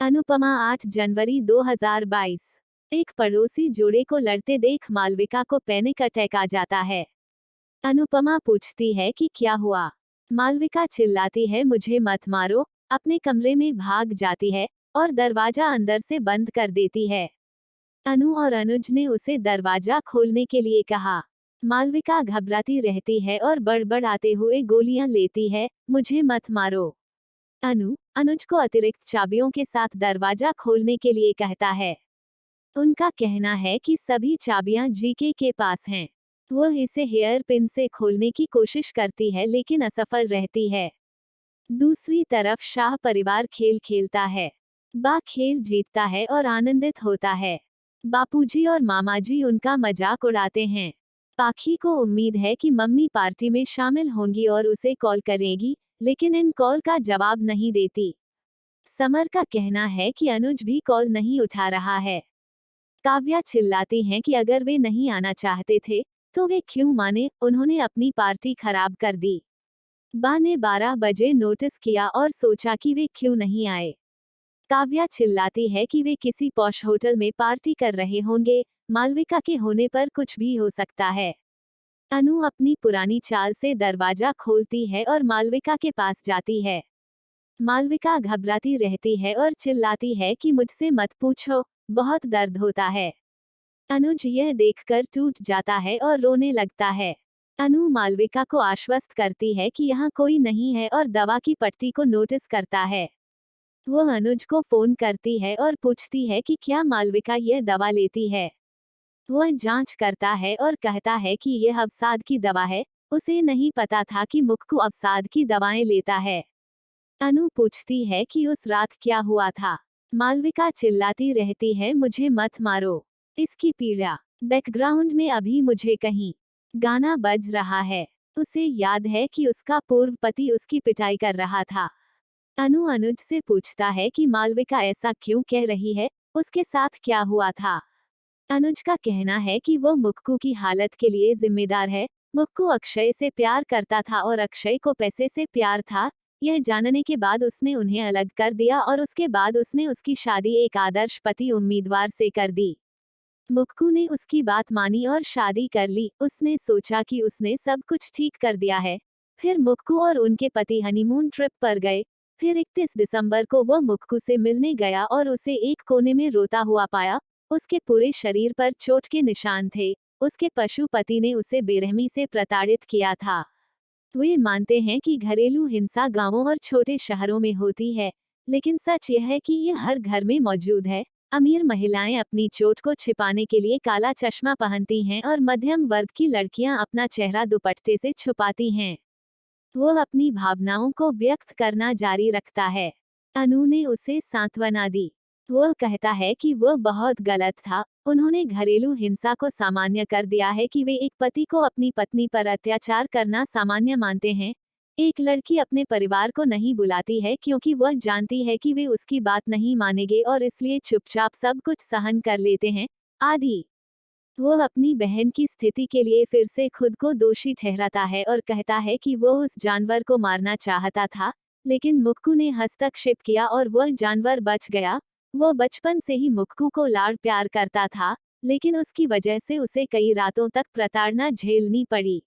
अनुपमा 8 जनवरी 2022। एक पड़ोसी जोड़े को लड़ते देख मालविका को पैनिक अटैक आ जाता है। अनुपमा पूछती है कि क्या हुआ। मालविका चिल्लाती है मुझे मत मारो, अपने कमरे में भाग जाती है और दरवाजा अंदर से बंद कर देती है। अनु और अनुज ने उसे दरवाजा खोलने के लिए कहा। मालविका घबराती रहती है और बड़बड़ाते हुए गोलियां लेती है, मुझे मत मारो। अनु अनुज को अतिरिक्त चाबियों के साथ दरवाजा खोलने के लिए कहता है। उनका कहना है कि सभी चाबियां जीके के पास हैं। वह इसे हेयर पिन से खोलने की कोशिश करती है लेकिन असफल रहती है। दूसरी तरफ शाह परिवार खेल खेलता है। बा खेल जीतता है और आनंदित होता है। बापूजी और मामाजी उनका मजाक उड़ाते हैं। पाखी को उम्मीद है कि मम्मी पार्टी में शामिल होंगी और उसे कॉल करेगी, लेकिन इन कॉल का जवाब नहीं देती। समर का कहना है कि अनुज भी कॉल नहीं उठा रहा है। काव्या चिल्लाती हैं कि अगर वे नहीं आना चाहते थे तो वे क्यों माने, उन्होंने अपनी पार्टी खराब कर दी। बा ने 12 बजे नोटिस किया और सोचा कि वे क्यों नहीं आए। काव्या चिल्लाती है कि वे किसी पॉश होटल में पार्टी कर रहे होंगे, मालविका के होने पर कुछ भी हो सकता है। अनु अपनी पुरानी चाल से दरवाजा खोलती है और मालविका के पास जाती है। मालविका घबराती रहती है और चिल्लाती है कि मुझसे मत पूछो, बहुत दर्द होता है। अनुज यह देखकर टूट जाता है और रोने लगता है। अनु मालविका को आश्वस्त करती है कि यहाँ कोई नहीं है और दवा की पट्टी को नोटिस करता है। वह अनुज को फोन करती है और पूछती है कि क्या मालविका यह दवा लेती है। वह जांच करता है और कहता है कि यह अवसाद की दवा है, उसे नहीं पता था कि मुक्कू अवसाद की दवाएं लेता है। अनु पूछती है कि उस रात क्या हुआ था। मालविका चिल्लाती रहती है मुझे मत मारो। इसकी पीड़ा। बैकग्राउंड में अभी मुझे कहीं गाना बज रहा है। उसे याद है कि उसका पूर्व पति उसकी पिटाई कर रहा था। अनु अनुज से पूछता है कि मालविका ऐसा क्यों कह रही है, उसके साथ क्या हुआ था। अनुज का कहना है कि वो मुक्कू की हालत के लिए जिम्मेदार है। मुक्कू अक्षय से प्यार करता था और अक्षय को पैसे से प्यार था। यह जानने के बाद उसने उन्हें अलग कर दिया और उसके बाद उसने उसकी शादी एक आदर्श पति उम्मीदवार से कर दी। मुक्कू ने उसकी बात मानी और शादी कर ली। उसने सोचा कि उसने सब कुछ ठीक कर दिया है। फिर मुक्कू और उनके पति हनीमून ट्रिप पर गए। फिर 31 दिसंबर को वो मुक्कू से मिलने गया और उसे एक कोने में रोता हुआ पाया। उसके पूरे शरीर पर चोट के निशान थे। उसके पशुपति ने उसे बेरहमी से प्रताड़ित किया था। वे मानते हैं कि घरेलू हिंसा गांवों और छोटे शहरों में होती है, लेकिन सच यह है कि यह हर घर में मौजूद है। अमीर महिलाएं अपनी चोट को छिपाने के लिए काला चश्मा पहनती हैं और मध्यम वर्ग की लड़कियां अपना चेहरा दुपट्टे से छुपाती हैं। वह अपनी भावनाओं को व्यक्त करना जारी रखता है। अनु ने उसे सांत्वना दी। वह कहता है कि वह बहुत गलत था। उन्होंने घरेलू हिंसा को सामान्य कर दिया है कि वे एक पति को अपनी पत्नी पर अत्याचार करना सामान्य मानते हैं। एक लड़की अपने परिवार को नहीं बुलाती है क्योंकि वह जानती है कि वे उसकी बात नहीं मानेंगे और इसलिए चुपचाप सब कुछ सहन कर लेते हैं, आदि। वह अपनी बहन की स्थिति के लिए फिर से खुद को दोषी ठहराता है और कहता है कि वह उस जानवर को मारना चाहता था, लेकिन मुक्कू ने हस्तक्षेप किया और वह जानवर बच गया। वो बचपन से ही मुक्कू को लाड़ प्यार करता था, लेकिन उसकी वजह से उसे कई रातों तक प्रताड़ना झेलनी पड़ी।